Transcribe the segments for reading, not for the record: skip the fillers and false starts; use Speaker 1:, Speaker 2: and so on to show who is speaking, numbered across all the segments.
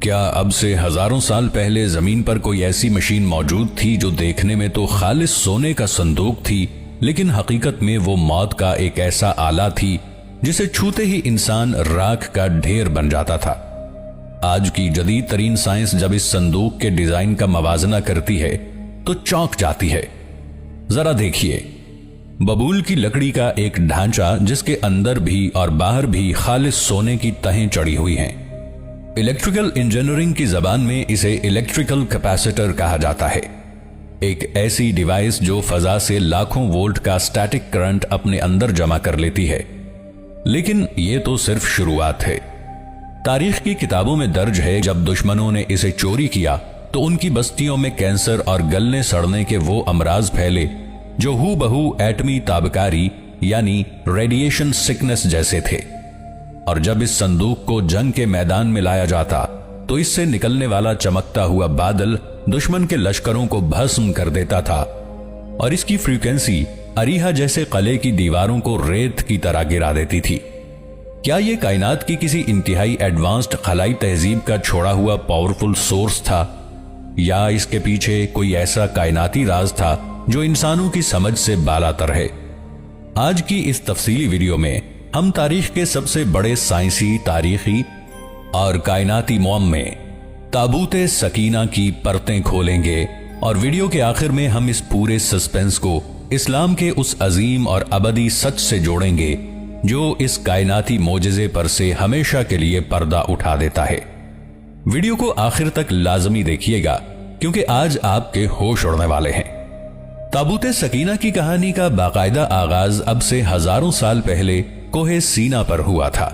Speaker 1: کیا اب سے ہزاروں سال پہلے زمین پر کوئی ایسی مشین موجود تھی جو دیکھنے میں تو خالص سونے کا صندوق تھی، لیکن حقیقت میں وہ موت کا ایک ایسا آلہ تھی جسے چھوتے ہی انسان راکھ کا ڈھیر بن جاتا تھا؟ آج کی جدید ترین سائنس جب اس صندوق کے ڈیزائن کا موازنہ کرتی ہے تو چونک جاتی ہے۔ ذرا دیکھیے، ببول کی لکڑی کا ایک ڈھانچہ جس کے اندر بھی اور باہر بھی خالص سونے کی تہیں چڑھی ہوئی ہیں۔ الیکٹریکل انجینئرنگ کی زبان میں اسے الیکٹریکل کیپیسیٹر کہا جاتا ہے، ایک ایسی ڈیوائس جو فضا سے لاکھوں وولٹ کا سٹیٹک کرنٹ اپنے اندر جمع کر لیتی ہے۔ لیکن یہ تو صرف شروعات ہے۔ تاریخ کی کتابوں میں درج ہے جب دشمنوں نے اسے چوری کیا تو ان کی بستیوں میں کینسر اور گلنے سڑنے کے وہ امراض پھیلے جو ہو بہو ایٹمی تابکاری یعنی ریڈیشن سکنس جیسے تھے، اور جب اس صندوق کو جنگ کے میدان میں لایا جاتا تو اس سے نکلنے والا چمکتا ہوا بادل دشمن کے لشکروں کو بھسم کر دیتا تھا، اور اس کی فریکوینسی اریحا جیسے قلعے کی دیواروں کو ریت کی طرح گرا دیتی تھی۔ کیا یہ کائنات کی کسی انتہائی ایڈوانسڈ خلائی تہذیب کا چھوڑا ہوا پاورفل سورس تھا، یا اس کے پیچھے کوئی ایسا کائناتی راز تھا جو انسانوں کی سمجھ سے بالا تر ہے؟ آج کی اس تفصیلی ویڈیو میں ہم تاریخ کے سب سے بڑے سائنسی، تاریخی اور کائناتی معمے تابوت سکینہ کی پرتیں کھولیں گے، اور ویڈیو کے آخر میں ہم اس پورے سسپنس کو اسلام کے اس عظیم اور ابدی سچ سے جوڑیں گے جو اس کائناتی معجزے پر سے ہمیشہ کے لیے پردہ اٹھا دیتا ہے۔ ویڈیو کو آخر تک لازمی دیکھیے گا کیونکہ آج آپ کے ہوش اڑنے والے ہیں۔ تابوت سکینہ کی کہانی کا باقاعدہ آغاز اب سے ہزاروں سال پہلے کوہ سینا پر ہوا تھا۔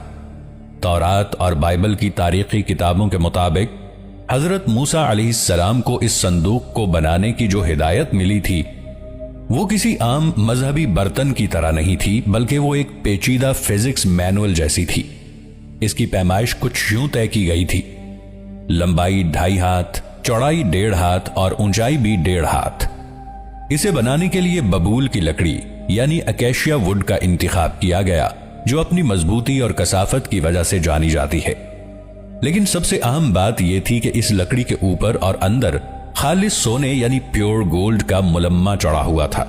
Speaker 1: تورات اور بائبل کی تاریخی کتابوں کے مطابق حضرت موسیٰ علیہ السلام کو اس صندوق کو بنانے کی جو ہدایت ملی تھی وہ کسی عام مذہبی برتن کی طرح نہیں تھی، بلکہ وہ ایک پیچیدہ فزکس مینول جیسی تھی۔ اس کی پیمائش کچھ یوں طے کی گئی تھی: لمبائی 2.5 ہاتھ، چوڑائی 1.5 ہاتھ اور اونچائی بھی 1.5 ہاتھ۔ اسے بنانے کے لیے ببول کی لکڑی یعنی اکیشیا ووڈ کا انتخاب کیا گیا، جو اپنی مضبوطی اور کثافت کی وجہ سے جانی جاتی ہے۔ لیکن سب سے اہم بات یہ تھی کہ اس لکڑی کے اوپر اور اندر خالص سونے یعنی پیور گولڈ کا ملمہ چڑھا ہوا تھا۔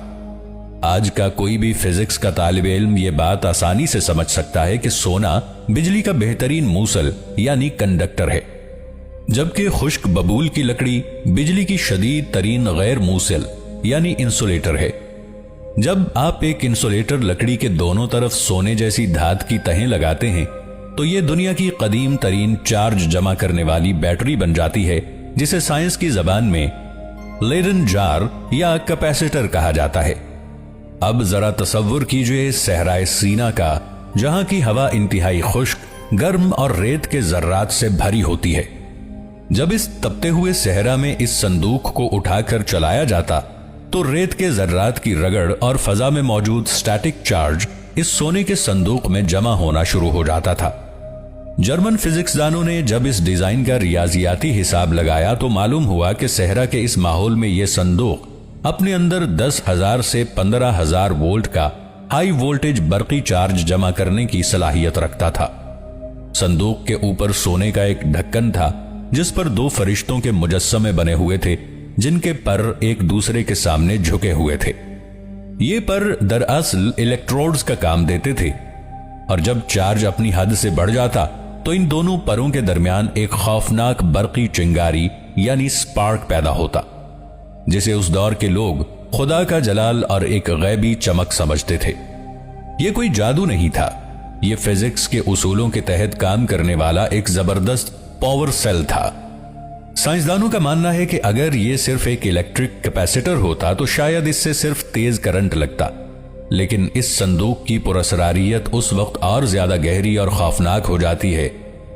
Speaker 1: آج کا کوئی بھی فزکس کا طالب علم یہ بات آسانی سے سمجھ سکتا ہے کہ سونا بجلی کا بہترین موصل یعنی کنڈکٹر ہے، جبکہ خشک ببول کی لکڑی بجلی کی شدید ترین غیر موصل یعنی انسولیٹر ہے۔ جب آپ ایک انسولیٹر لکڑی کے دونوں طرف سونے جیسی دھات کی تہیں لگاتے ہیں تو یہ دنیا کی قدیم ترین چارج جمع کرنے والی بیٹری بن جاتی ہے، جسے سائنس کی زبان میں لیڈن جار یا کیپیسیٹر کہا جاتا ہے۔ اب ذرا تصور کیجئے صحرائے سینا کا، جہاں کی ہوا انتہائی خشک، گرم اور ریت کے ذرات سے بھری ہوتی ہے۔ جب اس تپتے ہوئے صحرا میں اس صندوق کو اٹھا کر چلایا جاتا تو ریت کے ذرات کی رگڑ اور فضا میں موجود سٹیٹک چارج اس سونے کے صندوق میں جمع ہونا شروع ہو جاتا تھا۔ جرمن فزکس دانوں نے جب اس ڈیزائن کا ریاضیاتی حساب لگایا تو معلوم ہوا کہ صحرا کے اس ماحول میں یہ صندوق اپنے اندر 10,000 سے 15,000 وولٹ کا ہائی وولٹیج برقی چارج جمع کرنے کی صلاحیت رکھتا تھا۔ صندوق کے اوپر سونے کا ایک ڈھکن تھا جس پر 2 فرشتوں کے مجسمے بنے ہوئے تھے، جن کے پر ایک دوسرے کے سامنے جھکے ہوئے تھے۔ یہ پر دراصل الیکٹروڈز کا کام دیتے تھے، اور جب چارج اپنی حد سے بڑھ جاتا تو ان دونوں پروں کے درمیان ایک خوفناک برقی چنگاری یعنی سپارک پیدا ہوتا، جسے اس دور کے لوگ خدا کا جلال اور ایک غیبی چمک سمجھتے تھے۔ یہ کوئی جادو نہیں تھا، یہ فزکس کے اصولوں کے تحت کام کرنے والا ایک زبردست پاور سیل تھا۔ سائنسدانوں کا ماننا ہے کہ اگر یہ صرف ایک الیکٹرک کیپیسیٹر ہوتا تو شاید اس سے صرف تیز کرنٹ لگتا، لیکن اس صندوق کی پراسراریت اس وقت اور زیادہ گہری اور خوفناک ہو جاتی ہے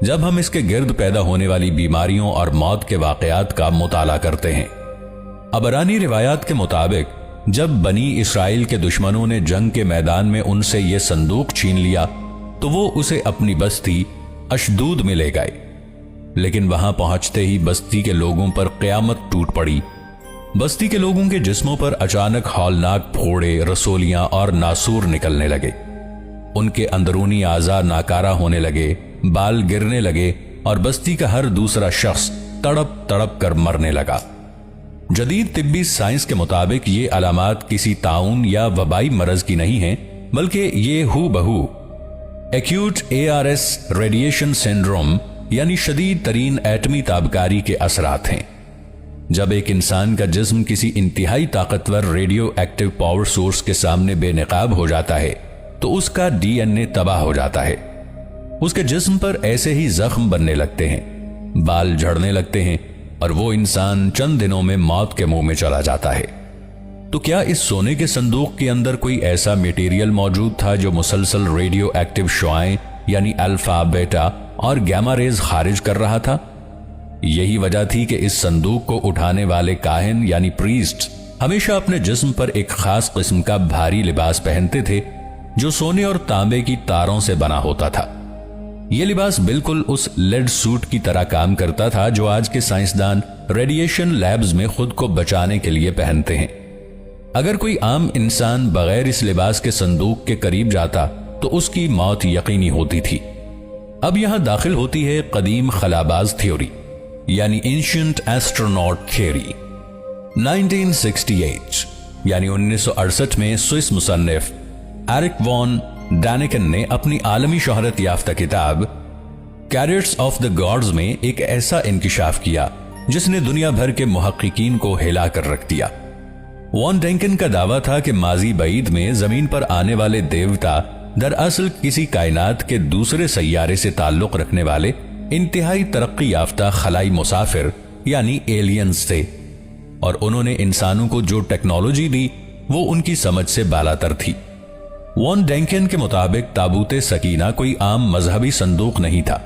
Speaker 1: جب ہم اس کے گرد پیدا ہونے والی بیماریوں اور موت کے واقعات کا مطالعہ کرتے ہیں۔ عبرانی روایات کے مطابق جب بنی اسرائیل کے دشمنوں نے جنگ کے میدان میں ان سے یہ صندوق چھین لیا تو وہ اسے اپنی بستی اشدود میں لے گئے، لیکن وہاں پہنچتے ہی بستی کے لوگوں پر قیامت ٹوٹ پڑی۔ بستی کے لوگوں کے جسموں پر اچانک ہولناک پھوڑے، رسولیاں اور ناسور نکلنے لگے۔ ان کے اندرونی اعضاء ناکارہ ہونے لگے، بال گرنے لگے اور بستی کا ہر دوسرا شخص تڑپ تڑپ کر مرنے لگا۔ جدید طبی سائنس کے مطابق یہ علامات کسی طاعون یا وبائی مرض کی نہیں ہیں، بلکہ یہ ہو بہو ایکیوٹ ARS ریڈیشن سنڈروم یعنی شدید ترین ایٹمی تابکاری کے اثرات ہیں۔ جب ایک انسان کا جسم کسی انتہائی طاقتور ریڈیو ایکٹیو پاور سورس کے سامنے بے نقاب ہو جاتا ہے تو اس کا DNA تباہ ہو جاتا ہے۔ اس کے جسم پر ایسے ہی زخم بننے لگتے ہیں، بال جھڑنے لگتے ہیں اور وہ انسان چند دنوں میں موت کے منہ میں چلا جاتا ہے۔ تو کیا اس سونے کے صندوق کے اندر کوئی ایسا میٹیریل موجود تھا جو مسلسل ریڈیو ایکٹیو شعاعیں یعنی الفا، بیٹا اور گیما ریز خارج کر رہا تھا؟ یہی وجہ تھی کہ اس صندوق کو اٹھانے والے کاہن یعنی پریسٹ ہمیشہ اپنے جسم پر ایک خاص قسم کا بھاری لباس پہنتے تھے جو سونے اور تانبے کی تاروں سے بنا ہوتا تھا۔ یہ لباس بالکل اس لیڈ سوٹ کی طرح کام کرتا تھا جو آج کے سائنسدان ریڈیشن لیبز میں خود کو بچانے کے لیے پہنتے ہیں۔ اگر کوئی عام انسان بغیر اس لباس کے صندوق کے قریب جاتا تو اس کی موت یقینی ہوتی تھی۔ اب یہاں داخل ہوتی ہے قدیم خلاباز تھیوری یعنی اینشنٹ ایسٹروناٹ تھیوری۔ 1968 یعنی 1968 میں سوئس مصنف ایرک وان ڈانیکن نے اپنی عالمی شہرت یافتہ کتاب کیریٹس آف دا گاڈز میں ایک ایسا انکشاف کیا جس نے دنیا بھر کے محققین کو ہلا کر رکھ دیا۔ وان ڈینکن کا دعویٰ تھا کہ ماضی بعید میں زمین پر آنے والے دیوتا دراصل کسی کائنات کے دوسرے سیارے سے تعلق رکھنے والے انتہائی ترقی یافتہ خلائی مسافر یعنی ایلینز تھے، اور انہوں نے انسانوں کو جو ٹیکنالوجی دی وہ ان کی سمجھ سے بالاتر تھی۔ وان ڈینکن کے مطابق تابوت سکینہ کوئی عام مذہبی صندوق نہیں تھا،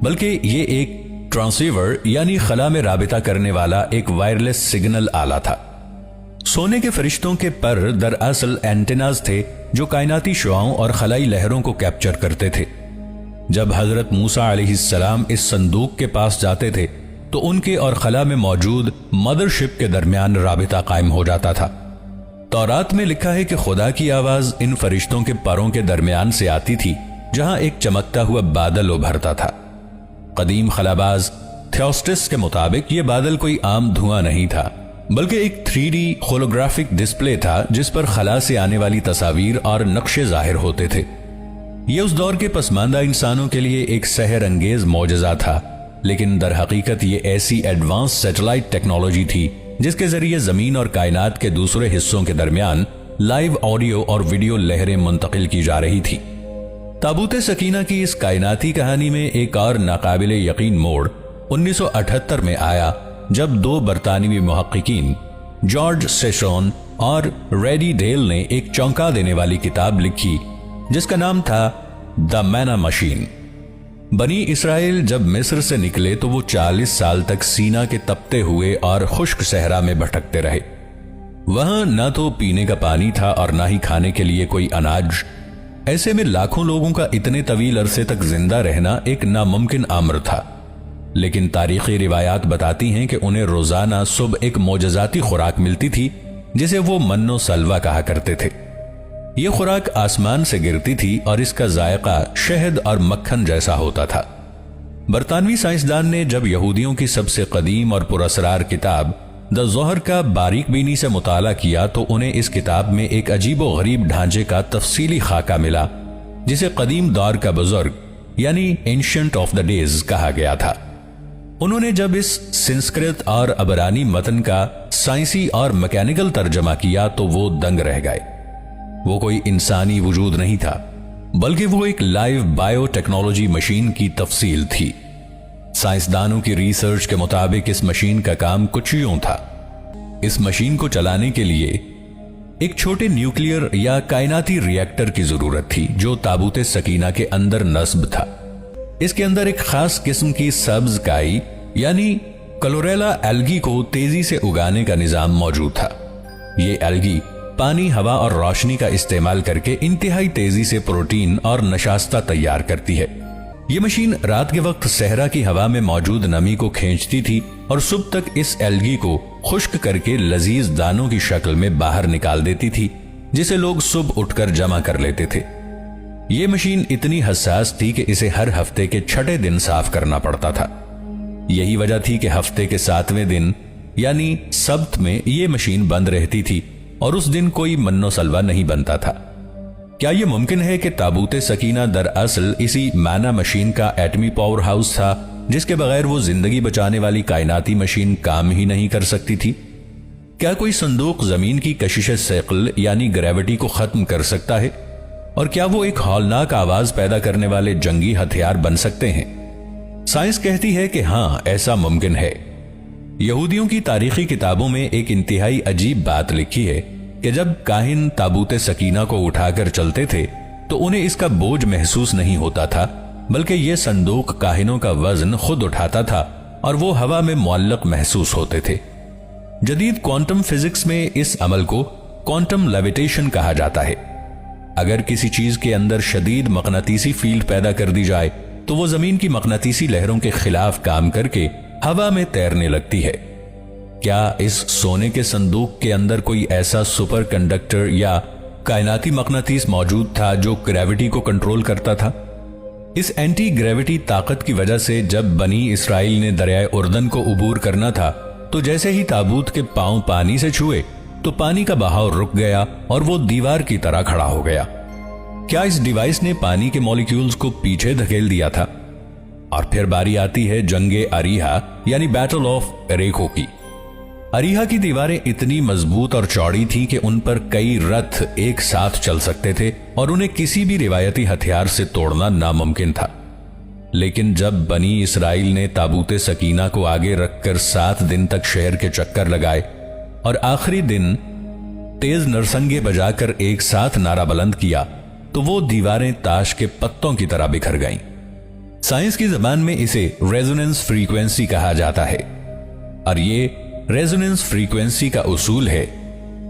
Speaker 1: بلکہ یہ ایک ٹرانسیور یعنی خلا میں رابطہ کرنے والا ایک وائرلیس سگنل آلہ تھا۔ سونے کے فرشتوں کے پر دراصل اینٹیناز تھے جو کائناتی شعاعوں اور خلائی لہروں کو کیپچر کرتے تھے۔ جب حضرت موسیٰ علیہ السلام اس صندوق کے پاس جاتے تھے تو ان کے اور خلا میں موجود مدر شپ کے درمیان رابطہ قائم ہو جاتا تھا۔ تورات میں لکھا ہے کہ خدا کی آواز ان فرشتوں کے پروں کے درمیان سے آتی تھی جہاں ایک چمکتا ہوا بادل ابھرتا تھا۔ قدیم خلاباز تھیوسٹس کے مطابق یہ بادل کوئی عام دھواں نہیں تھا، بلکہ ایک 3D ہولوگرافک ڈسپلے تھا جس پر خلا سے آنے والی تصاویر اور نقشے ظاہر ہوتے تھے۔ یہ اس دور کے پسماندہ انسانوں کے لیے ایک سحر انگیز معجزہ تھا، لیکن در حقیقت یہ ایسی ایڈوانس سیٹلائٹ ٹیکنالوجی تھی جس کے ذریعے زمین اور کائنات کے دوسرے حصوں کے درمیان لائیو آڈیو اور ویڈیو لہریں منتقل کی جا رہی تھی۔ تابوت سکینہ کی اس کائناتی کہانی میں ایک اور ناقابل یقین موڑ 1978 میں آیا جب دو برطانوی محققین جارج سیشون اور ریڈی ڈیل نے ایک چونکا دینے والی کتاب لکھی جس کا نام تھا دا مینا مشین۔ بنی اسرائیل جب مصر سے نکلے تو وہ 40 سال تک سینا کے تپتے ہوئے اور خشک صحرا میں بھٹکتے رہے۔ وہاں نہ تو پینے کا پانی تھا اور نہ ہی کھانے کے لیے کوئی اناج۔ ایسے میں لاکھوں لوگوں کا اتنے طویل عرصے تک زندہ رہنا ایک ناممکن امر تھا، لیکن تاریخی روایات بتاتی ہیں کہ انہیں روزانہ صبح ایک معجزاتی خوراک ملتی تھی جسے وہ من و سلوہ کہا کرتے تھے۔ یہ خوراک آسمان سے گرتی تھی اور اس کا ذائقہ شہد اور مکھن جیسا ہوتا تھا۔ برطانوی سائنسدان نے جب یہودیوں کی سب سے قدیم اور پراسرار کتاب دا زہر کا باریک بینی سے مطالعہ کیا تو انہیں اس کتاب میں ایک عجیب و غریب ڈھانچے کا تفصیلی خاکہ ملا جسے قدیم دور کا بزرگ یعنی اینشنٹ آف دا ڈیز کہا گیا تھا۔ انہوں نے جب اس سنسکرت اور عبرانی متن کا سائنسی اور میکینیکل ترجمہ کیا تو وہ دنگ رہ گئے۔ وہ کوئی انسانی وجود نہیں تھا، بلکہ وہ ایک لائیو بائیو ٹیکنالوجی مشین کی تفصیل تھی۔ سائنسدانوں کی ریسرچ کے مطابق اس مشین کا کام کچھ یوں تھا۔ اس مشین کو چلانے کے لیے ایک چھوٹے نیوکلیئر یا کائناتی ری ایکٹر کی ضرورت تھی جو تابوت سکینہ کے اندر نصب تھا۔ اس کے اندر ایک خاص قسم کی سبز کائی یعنی کلوریلا ایلگی کو تیزی سے اگانے کا نظام موجود تھا۔ یہ ایلگی پانی، ہوا اور روشنی کا استعمال کر کے انتہائی تیزی سے پروٹین اور نشاستہ تیار کرتی ہے۔ یہ مشین رات کے وقت صحرا کی ہوا میں موجود نمی کو کھینچتی تھی اور صبح تک اس ایلگی کو خشک کر کے لذیذ دانوں کی شکل میں باہر نکال دیتی تھی جسے لوگ صبح اٹھ کر جمع کر لیتے تھے۔ یہ مشین اتنی حساس تھی کہ اسے ہر ہفتے کے 6 دن صاف کرنا پڑتا تھا۔ یہی وجہ تھی کہ ہفتے کے 7ویں دن یعنی سبت میں یہ مشین بند رہتی تھی اور اس دن کوئی من و سلوہ نہیں بنتا تھا۔ کیا یہ ممکن ہے کہ تابوت سکینہ دراصل اسی مانا مشین کا ایٹمی پاور ہاؤس تھا جس کے بغیر وہ زندگی بچانے والی کائناتی مشین کام ہی نہیں کر سکتی تھی؟ کیا کوئی صندوق زمین کی کشش ثقل یعنی گریوٹی کو ختم کر سکتا ہے؟ اور کیا وہ ایک ہولناک آواز پیدا کرنے والے جنگی ہتھیار بن سکتے ہیں؟ سائنس کہتی ہے کہ ہاں، ایسا ممکن ہے۔ یہودیوں کی تاریخی کتابوں میں ایک انتہائی عجیب بات لکھی ہے کہ جب کاہن تابوت سکینہ کو اٹھا کر چلتے تھے تو انہیں اس کا بوجھ محسوس نہیں ہوتا تھا، بلکہ یہ صندوق کاہنوں کا وزن خود اٹھاتا تھا اور وہ ہوا میں معلق محسوس ہوتے تھے۔ جدید کوانٹم فزکس میں اس عمل کو کوانٹم لیویٹیشن کہا جاتا ہے۔ اگر کسی چیز کے اندر شدید مقناطیسی فیلڈ پیدا کر دی جائے تو وہ زمین کی مقناطیسی لہروں کے خلاف کام کر کے ہوا میں تیرنے لگتی ہے۔ کیا اس سونے کے صندوق کے اندر کوئی ایسا سپر کنڈکٹر یا کائناتی مقناطیس موجود تھا جو گریوٹی کو کنٹرول کرتا تھا؟ اس اینٹی گریوٹی طاقت کی وجہ سے جب بنی اسرائیل نے دریائے اردن کو عبور کرنا تھا تو جیسے ہی تابوت کے پاؤں پانی سے چھوئے تو پانی کا بہاؤ رک گیا اور وہ دیوار کی طرح کھڑا ہو گیا۔ کیا اس ڈیوائس نے پانی کے مالیکیولز کو پیچھے دھکیل دیا تھا؟ اور پھر باری آتی ہے جنگ اریحا یعنی بیٹل آف اریکو کی۔ اریحا کی دیواریں اتنی مضبوط اور چوڑی تھی کہ ان پر کئی رتھ ایک ساتھ چل سکتے تھے اور انہیں کسی بھی روایتی ہتھیار سے توڑنا ناممکن تھا۔ لیکن جب بنی اسرائیل نے تابوت سکینہ کو آگے رکھ کر 7 دن تک شہر کے چکر لگائے اور آخری دن تیز نرسنگے بجا کر ایک ساتھ نعرہ بلند کیا تو وہ دیواریں تاش کے پتوں کی طرح بکھر گئیں۔ سائنس کی زبان میں اسے ریزوننس فریکوینسی کہا جاتا ہے، اور یہ ریزوننس فریکوینسی کا اصول ہے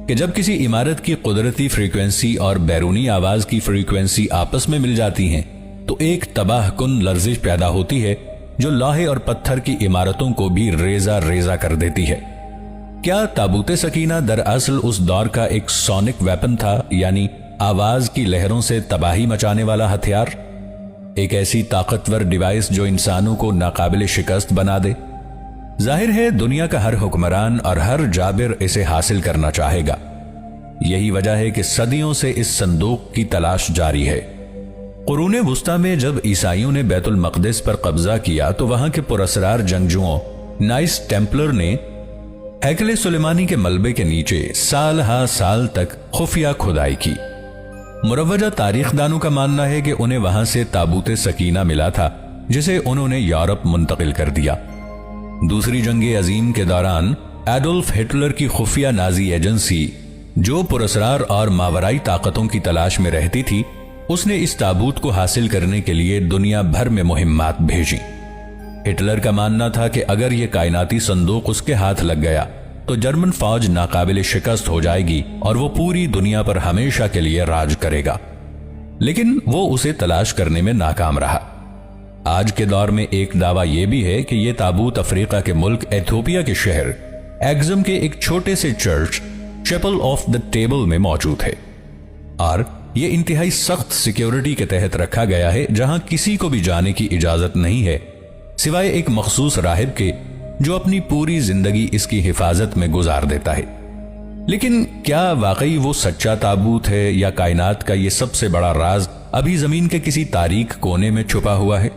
Speaker 1: کہ جب کسی عمارت کی قدرتی فریکوینسی اور بیرونی آواز کی فریکوینسی آپس میں مل جاتی ہیں تو ایک تباہ کن لرزش پیدا ہوتی ہے جو لوہے اور پتھر کی عمارتوں کو بھی ریزہ ریزہ کر دیتی ہے۔ کیا تابوت سکینہ دراصل اس دور کا ایک سونک ویپن تھا، یعنی آواز کی لہروں سے تباہی مچانے والا ہتھیار؟ ایک ایسی طاقتور ڈیوائس جو انسانوں کو ناقابل شکست بنا دے؟ ظاہر ہے دنیا کا ہر حکمران اور ہر جابر اسے حاصل کرنا چاہے گا۔ یہی وجہ ہے کہ صدیوں سے اس صندوق کی تلاش جاری ہے۔ قرون وسطی میں جب عیسائیوں نے بیت المقدس پر قبضہ کیا تو وہاں کے پراسرار جنگجوؤں نائس ٹیمپلر نے ہیکل سلیمانی کے ملبے کے نیچے سال ہا سال تک خفیہ کھدائی کی۔ مروجہ تاریخ دانوں کا ماننا ہے کہ انہیں وہاں سے تابوت سکینہ ملا تھا جسے انہوں نے یورپ منتقل کر دیا۔ دوسری جنگ عظیم کے دوران ایڈولف ہٹلر کی خفیہ نازی ایجنسی جو پراسرار اور ماورائی طاقتوں کی تلاش میں رہتی تھی، اس نے اس تابوت کو حاصل کرنے کے لیے دنیا بھر میں مہمات بھیجی۔ ہٹلر کا ماننا تھا کہ اگر یہ کائناتی صندوق اس کے ہاتھ لگ گیا تو جرمن فوج ناقابل شکست ہو جائے گی اور وہ پوری دنیا پر ہمیشہ کے لیے راج کرے گا، لیکن وہ اسے تلاش کرنے میں ناکام رہا۔ آج کے دور میں ایک دعویٰ یہ بھی ہے کہ یہ تابوت افریقہ کے ملک ایتھوپیا کے شہر ایگزم کے ایک چھوٹے سے church chapel of the table میں موجود ہے، اور یہ انتہائی سخت سیکیورٹی کے تحت رکھا گیا ہے جہاں کسی کو بھی جانے کی اجازت نہیں ہے سوائے ایک مخصوص راہب کے جو اپنی پوری زندگی اس کی حفاظت میں گزار دیتا ہے۔ لیکن کیا واقعی وہ سچا تابوت ہے یا کائنات کا یہ سب سے بڑا راز ابھی زمین کے کسی تاریک کونے میں چھپا ہوا ہے؟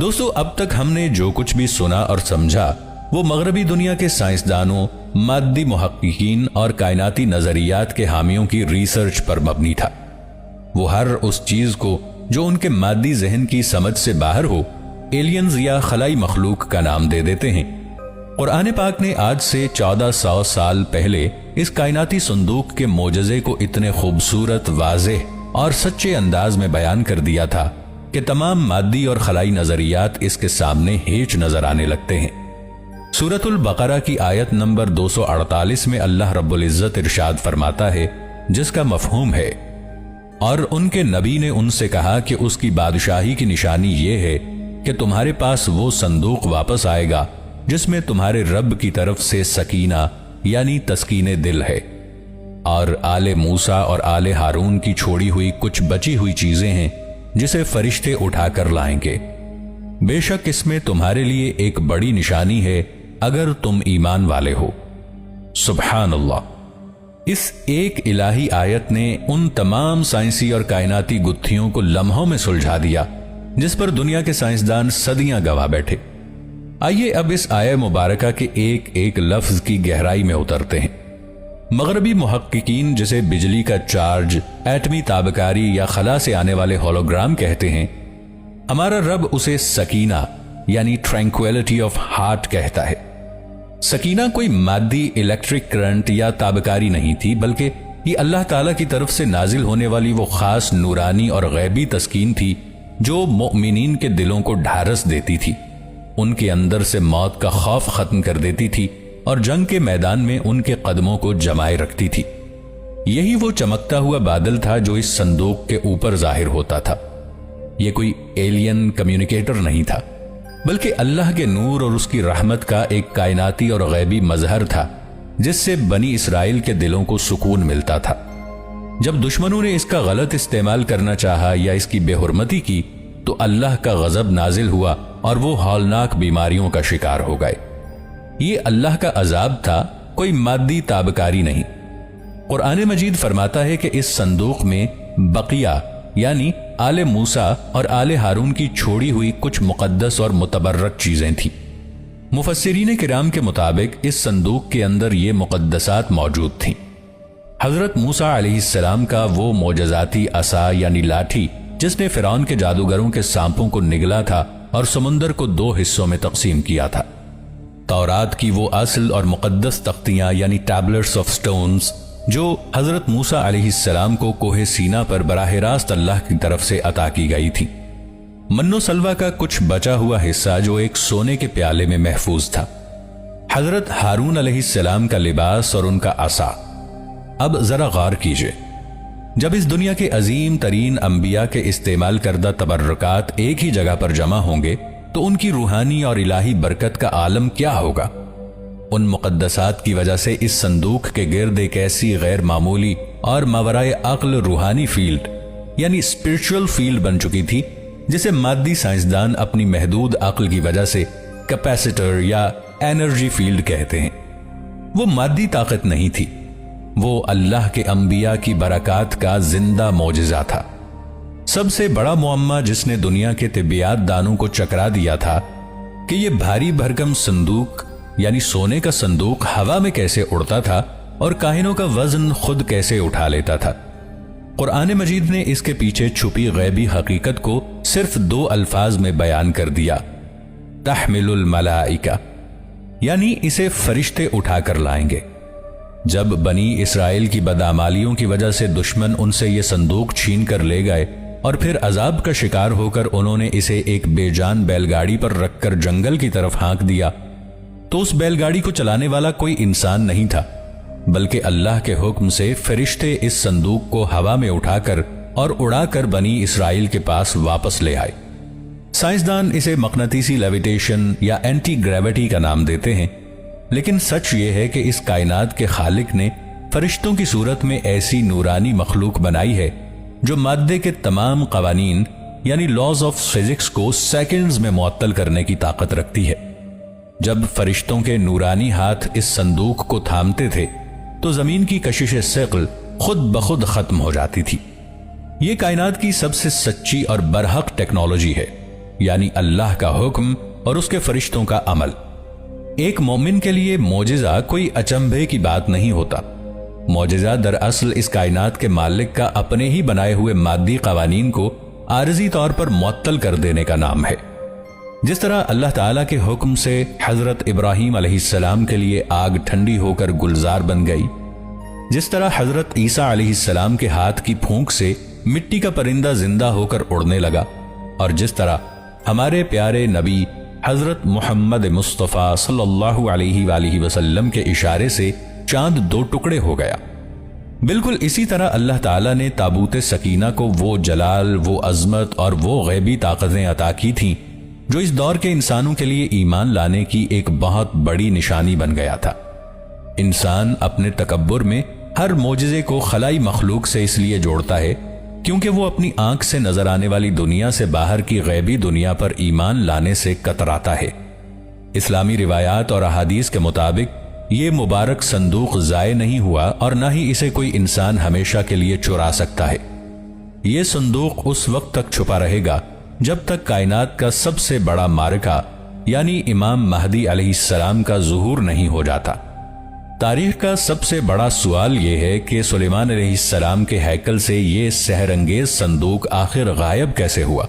Speaker 1: دوستو، اب تک ہم نے جو کچھ بھی سنا اور سمجھا وہ مغربی دنیا کے سائنسدانوں، مادی محققین اور کائناتی نظریات کے حامیوں کی ریسرچ پر مبنی تھا۔ وہ ہر اس چیز کو جو ان کے مادی ذہن کی سمجھ سے باہر ہو ایلینز یا خلائی مخلوق کا نام دے دیتے ہیں۔ قرآن پاک نے آج سے 1400 سال پہلے اس کائناتی صندوق کے معجزے کو اتنے خوبصورت، واضح اور سچے انداز میں بیان کر دیا تھا کہ تمام مادی اور خلائی نظریات اس کے سامنے ہیچ نظر آنے لگتے ہیں۔ سورۃ البقرہ کی آیت نمبر 248 میں اللہ رب العزت ارشاد فرماتا ہے، جس کا مفہوم ہے، اور ان کے نبی نے ان سے کہا کہ اس کی بادشاہی کی نشانی یہ ہے کہ تمہارے پاس وہ صندوق واپس آئے گا جس میں تمہارے رب کی طرف سے سکینہ یعنی تسکین دل ہے، اور آل موسیٰ اور آل ہارون کی چھوڑی ہوئی کچھ بچی ہوئی چیزیں ہیں جسے فرشتے اٹھا کر لائیں گے۔ بے شک اس میں تمہارے لیے ایک بڑی نشانی ہے اگر تم ایمان والے ہو۔ سبحان اللہ۔ اس ایک الہی آیت نے ان تمام سائنسی اور کائناتی گتھیوں کو لمحوں میں سلجھا دیا جس پر دنیا کے سائنسدان صدیاں گواہ بیٹھے۔ آئیے اب اس آیہ مبارکہ کے ایک ایک لفظ کی گہرائی میں اترتے ہیں۔ مغربی محققین جسے بجلی کا چارج، ایٹمی تابکاری یا خلا سے آنے والے ہولوگرام کہتے ہیں، ہمارا رب اسے سکینہ یعنی ٹرینکویلٹی آف ہارٹ کہتا ہے۔ سکینہ کوئی مادی الیکٹرک کرنٹ یا تابکاری نہیں تھی، بلکہ یہ اللہ تعالیٰ کی طرف سے نازل ہونے والی وہ خاص نورانی اور غیبی تسکین تھی جو مؤمنین کے دلوں کو ڈھارس دیتی تھی، ان کے اندر سے موت کا خوف ختم کر دیتی تھی اور جنگ کے میدان میں ان کے قدموں کو جمائے رکھتی تھی۔ یہی وہ چمکتا ہوا بادل تھا جو اس صندوق کے اوپر ظاہر ہوتا تھا۔ یہ کوئی ایلین کمیونیکیٹر نہیں تھا، بلکہ اللہ کے نور اور اس کی رحمت کا ایک کائناتی اور غیبی مظہر تھا جس سے بنی اسرائیل کے دلوں کو سکون ملتا تھا۔ جب دشمنوں نے اس کا غلط استعمال کرنا چاہا یا اس کی بے حرمتی کی تو اللہ کا غضب نازل ہوا اور وہ ہولناک بیماریوں کا شکار ہو گئے۔ یہ اللہ کا عذاب تھا، کوئی مادی تابکاری نہیں۔ قرآن مجید فرماتا ہے کہ اس صندوق میں بقیہ یعنی آل موسیٰ اور آل ہارون کی چھوڑی ہوئی کچھ مقدس اور متبرک چیزیں تھیں۔ مفسرین کرام کے مطابق اس صندوق کے اندر یہ مقدسات موجود تھیں۔ حضرت موسیٰ علیہ السلام کا وہ معجزاتی عصا یعنی لاٹھی جس نے فرعون کے جادوگروں کے سانپوں کو نگلا تھا اور سمندر کو 2 حصوں میں تقسیم کیا تھا۔ تورات کی وہ اصل اور مقدس تختیاں یعنی ٹیبلٹس آف سٹونز جو حضرت موسیٰ علیہ السلام کو کوہ سینا پر براہ راست اللہ کی طرف سے عطا کی گئی تھی۔ من و سلوہ کا کچھ بچا ہوا حصہ جو ایک سونے کے پیالے میں محفوظ تھا۔ حضرت ہارون علیہ السلام کا لباس اور ان کا عصا۔ اب ذرا غور کیجئے، جب اس دنیا کے عظیم ترین انبیاء کے استعمال کردہ تبرکات ایک ہی جگہ پر جمع ہوں گے تو ان کی روحانی اور الہی برکت کا عالم کیا ہوگا؟ ان مقدسات کی وجہ سے اس صندوق کے گرد ایک ایسی غیر معمولی اور ماورائے عقل روحانی فیلڈ یعنی اسپرچول فیلڈ بن چکی تھی جسے مادی سائنسدان اپنی محدود عقل کی وجہ سے کیپیسٹر یا انرجی فیلڈ کہتے ہیں۔ وہ مادی طاقت نہیں تھی، وہ اللہ کے انبیاء کی برکات کا زندہ معجزہ تھا۔ سب سے بڑا معمہ جس نے دنیا کے طبیعیات دانوں کو چکرا دیا تھا کہ یہ بھاری بھرکم صندوق یعنی سونے کا صندوق ہوا میں کیسے اڑتا تھا اور کائنوں کا وزن خود کیسے اٹھا لیتا تھا۔ قرآن مجید نے اس کے پیچھے چھپی غیبی حقیقت کو صرف 2 الفاظ میں بیان کر دیا، تحمل الملائکہ، یعنی اسے فرشتے اٹھا کر لائیں گے۔ جب بنی اسرائیل کی بدعمالیوں کی وجہ سے دشمن ان سے یہ صندوق چھین کر لے گئے اور پھر عذاب کا شکار ہو کر انہوں نے اسے ایک بے جان بیل گاڑی پر رکھ کر جنگل کی طرف ہانک دیا تو اس بیل گاڑی کو چلانے والا کوئی انسان نہیں تھا، بلکہ اللہ کے حکم سے فرشتے اس صندوق کو ہوا میں اٹھا کر اور اڑا کر بنی اسرائیل کے پاس واپس لے آئے۔ سائنسدان اسے مقناطیسی لیویٹیشن یا اینٹی گریوٹی کا نام دیتے ہیں، لیکن سچ یہ ہے کہ اس کائنات کے خالق نے فرشتوں کی صورت میں ایسی نورانی مخلوق بنائی ہے جو مادے کے تمام قوانین یعنی لاز آف فزکس کو سیکنڈز میں معطل کرنے کی طاقت رکھتی ہے۔ جب فرشتوں کے نورانی ہاتھ اس صندوق کو تھامتے تھے تو زمین کی کشش ثقل خود بخود ختم ہو جاتی تھی۔ یہ کائنات کی سب سے سچی اور برحق ٹیکنالوجی ہے، یعنی اللہ کا حکم اور اس کے فرشتوں کا عمل۔ ایک مومن کے لیے معجزہ کوئی اچنبھے کی بات نہیں ہوتا۔ معجزہ دراصل اس کائنات کے مالک کا اپنے ہی بنائے ہوئے مادی قوانین کو عارضی طور پر معطل کر دینے کا نام ہے۔ جس طرح اللہ تعالیٰ کے حکم سے حضرت ابراہیم علیہ السلام کے لیے آگ ٹھنڈی ہو کر گلزار بن گئی، جس طرح حضرت عیسیٰ علیہ السلام کے ہاتھ کی پھونک سے مٹی کا پرندہ زندہ ہو کر اڑنے لگا، اور جس طرح ہمارے پیارے نبی حضرت محمد مصطفیٰ صلی اللہ علیہ وآلہ وسلم کے اشارے سے چاند 2 ٹکڑے ہو گیا، بالکل اسی طرح اللہ تعالیٰ نے تابوت سکینہ کو وہ جلال، وہ عظمت اور وہ غیبی طاقتیں عطا کی تھیں جو اس دور کے انسانوں کے لیے ایمان لانے کی ایک بہت بڑی نشانی بن گیا تھا۔ انسان اپنے تکبر میں ہر معجزے کو خلائی مخلوق سے اس لیے جوڑتا ہے کیونکہ وہ اپنی آنکھ سے نظر آنے والی دنیا سے باہر کی غیبی دنیا پر ایمان لانے سے کتراتا ہے۔ اسلامی روایات اور احادیث کے مطابق یہ مبارک صندوق ضائع نہیں ہوا اور نہ ہی اسے کوئی انسان ہمیشہ کے لیے چرا سکتا ہے۔ یہ صندوق اس وقت تک چھپا رہے گا جب تک کائنات کا سب سے بڑا معرکہ یعنی امام مہدی علیہ السلام کا ظہور نہیں ہو جاتا۔ تاریخ کا سب سے بڑا سوال یہ ہے کہ سلیمان علیہ السلام کے ہیکل سے یہ سحر انگیز صندوق آخر غائب کیسے ہوا؟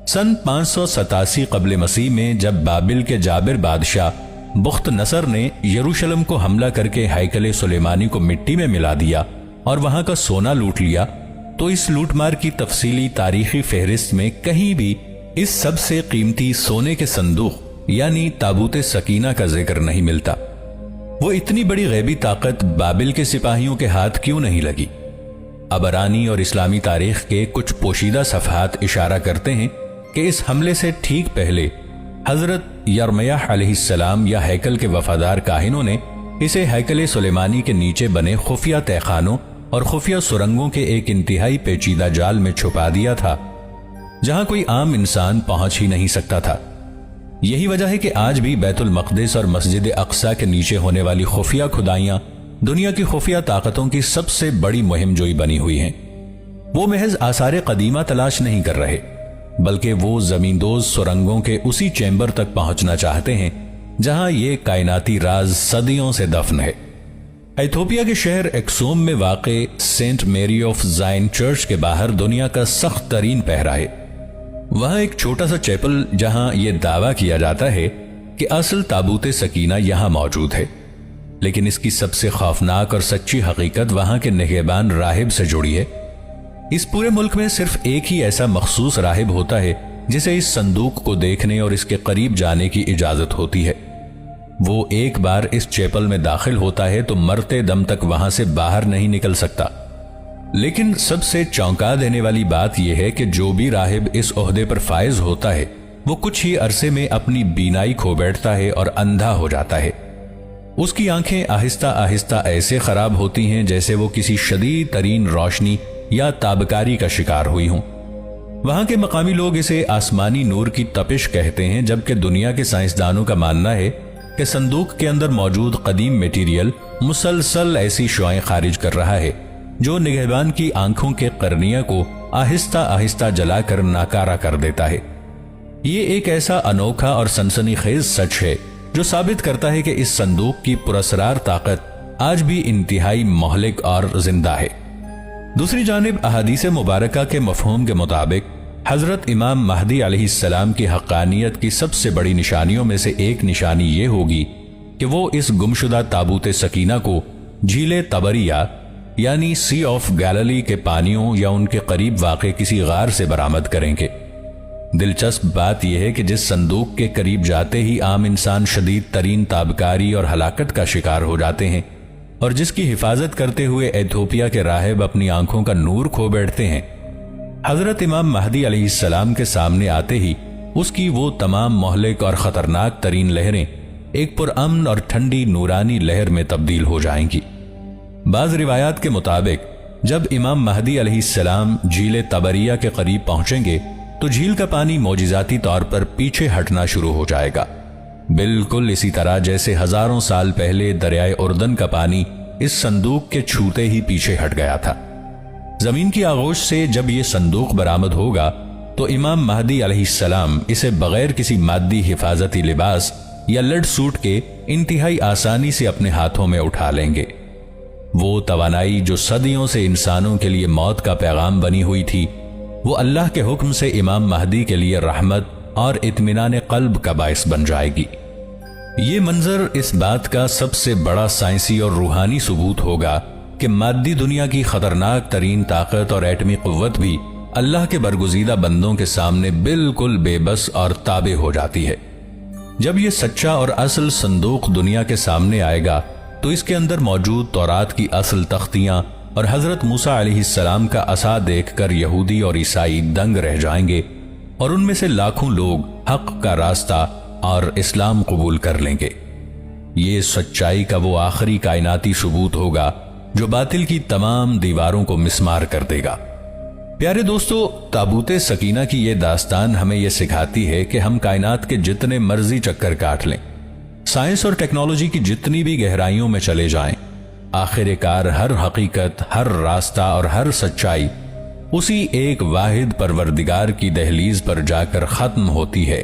Speaker 1: سن 587 قبل مسیح میں جب بابل کے جابر بادشاہ بخت نصر نے یروشلم کو حملہ کر کے ہیکل سلیمانی کو مٹی میں ملا دیا اور وہاں کا سونا لوٹ لیا، تو اس لوٹ مار کی تفصیلی تاریخی فہرست میں کہیں بھی اس سب سے قیمتی سونے کے صندوق یعنی تابوت سکینہ کا ذکر نہیں ملتا۔ وہ اتنی بڑی غیبی طاقت بابل کے سپاہیوں کے ہاتھ کیوں نہیں لگی؟ عبرانی اور اسلامی تاریخ کے کچھ پوشیدہ صفحات اشارہ کرتے ہیں کہ اس حملے سے ٹھیک پہلے حضرت یرمیہ علیہ السلام یا ہیکل کے وفادار کاہنوں نے اسے ہیکل سلیمانی کے نیچے بنے خفیہ تہخانوں اور خفیہ سرنگوں کے ایک انتہائی پیچیدہ جال میں چھپا دیا تھا جہاں کوئی عام انسان پہنچ ہی نہیں سکتا تھا۔ یہی وجہ ہے کہ آج بھی بیت المقدس اور مسجد اقصی کے نیچے ہونے والی خفیہ کھدائیاں دنیا کی خفیہ طاقتوں کی سب سے بڑی مہم جوئی بنی ہوئی ہیں۔ وہ محض آثار قدیمہ تلاش نہیں کر رہے بلکہ وہ زمیندوز سرنگوں کے اسی چیمبر تک پہنچنا چاہتے ہیں جہاں یہ کائناتی راز صدیوں سے دفن ہے۔ ایتھوپیا کے شہر ایکسوم میں واقع سینٹ میری آف زائن چرچ کے باہر دنیا کا سخت ترین پہرا ہے۔ وہاں ایک چھوٹا سا چیپل جہاں یہ دعویٰ کیا جاتا ہے کہ اصل تابوت سکینہ یہاں موجود ہے، لیکن اس کی سب سے خوفناک اور سچی حقیقت وہاں کے نگہبان راہب سے جڑی ہے۔ اس پورے ملک میں صرف ایک ہی ایسا مخصوص راہب ہوتا ہے جسے اس صندوق کو دیکھنے اور اس کے قریب جانے کی اجازت ہوتی ہے۔ وہ ایک بار اس چیپل میں داخل ہوتا ہے تو مرتے دم تک وہاں سے باہر نہیں نکل سکتا۔ لیکن سب سے چونکا دینے والی بات یہ ہے کہ جو بھی راہب اس عہدے پر فائز ہوتا ہے وہ کچھ ہی عرصے میں اپنی بینائی کھو بیٹھتا ہے اور اندھا ہو جاتا ہے۔ اس کی آنکھیں آہستہ آہستہ ایسے خراب ہوتی ہیں جیسے وہ کسی شدید ترین روشنی یا تابکاری کا شکار ہوئی ہوں۔ وہاں کے مقامی لوگ اسے آسمانی نور کی تپش کہتے ہیں، جبکہ دنیا کے سائنسدانوں کا ماننا ہے کہ صندوق کے اندر موجود قدیم میٹیریل مسلسل ایسی شعاعیں خارج کر رہا ہے جو نگہبان کی آنکھوں کے قرنیہ کو آہستہ آہستہ جلا کر ناکارہ کر دیتا ہے۔ یہ ایک ایسا انوکھا اور سنسنی خیز سچ ہے جو ثابت کرتا ہے کہ اس صندوق کی پراسرار طاقت آج بھی انتہائی مہلک اور زندہ ہے۔ دوسری جانب احادیث مبارکہ کے مفہوم کے مطابق حضرت امام مہدی علیہ السلام کی حقانیت کی سب سے بڑی نشانیوں میں سے ایک نشانی یہ ہوگی کہ وہ اس گمشدہ تابوت سکینہ کو جھیل طبریہ یعنی سی آف گیلیلی کے پانیوں یا ان کے قریب واقع کسی غار سے برآمد کریں گے۔ دلچسپ بات یہ ہے کہ جس صندوق کے قریب جاتے ہی عام انسان شدید ترین تابکاری اور ہلاکت کا شکار ہو جاتے ہیں، اور جس کی حفاظت کرتے ہوئے ایتھوپیا کے راہب اپنی آنکھوں کا نور کھو بیٹھتے ہیں، حضرت امام مہدی علیہ السلام کے سامنے آتے ہی اس کی وہ تمام مہلک اور خطرناک ترین لہریں ایک پرامن اور ٹھنڈی نورانی لہر میں تبدیل ہو جائیں گی۔ بعض روایات کے مطابق جب امام مہدی علیہ السلام جھیل طبریہ کے قریب پہنچیں گے تو جھیل کا پانی معجزاتی طور پر پیچھے ہٹنا شروع ہو جائے گا، بالکل اسی طرح جیسے ہزاروں سال پہلے دریائے اردن کا پانی اس صندوق کے چھوتے ہی پیچھے ہٹ گیا تھا۔ زمین کی آغوش سے جب یہ صندوق برآمد ہوگا تو امام مہدی علیہ السلام اسے بغیر کسی مادی حفاظتی لباس یا لڈ سوٹ کے انتہائی آسانی سے اپنے ہاتھوں میں اٹھا لیں گے۔ وہ توانائی جو صدیوں سے انسانوں کے لیے موت کا پیغام بنی ہوئی تھی، وہ اللہ کے حکم سے امام مہدی کے لیے رحمت اور اطمینان قلب کا باعث بن جائے گی۔ یہ منظر اس بات کا سب سے بڑا سائنسی اور روحانی ثبوت ہوگا کہ مادی دنیا کی خطرناک ترین طاقت اور ایٹمی قوت بھی اللہ کے برگزیدہ بندوں کے سامنے بالکل بے بس اور تابع ہو جاتی ہے۔ جب یہ سچا اور اصل صندوق دنیا کے سامنے آئے گا تو اس کے اندر موجود تورات کی اصل تختیاں اور حضرت موسیٰ علیہ السلام کا عصا دیکھ کر یہودی اور عیسائی دنگ رہ جائیں گے، اور ان میں سے لاکھوں لوگ حق کا راستہ اور اسلام قبول کر لیں گے۔ یہ سچائی کا وہ آخری کائناتی ثبوت ہوگا جو باطل کی تمام دیواروں کو مسمار کر دے گا۔ پیارے دوستو، تابوت سکینہ کی یہ داستان ہمیں یہ سکھاتی ہے کہ ہم کائنات کے جتنے مرضی چکر کاٹ لیں، سائنس اور ٹیکنالوجی کی جتنی بھی گہرائیوں میں چلے جائیں، آخر کار ہر حقیقت، ہر راستہ اور ہر سچائی اسی ایک واحد پروردگار کی دہلیز پر جا کر ختم ہوتی ہے،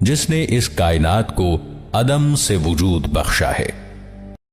Speaker 1: جس نے اس کائنات کو عدم سے وجود بخشا ہے۔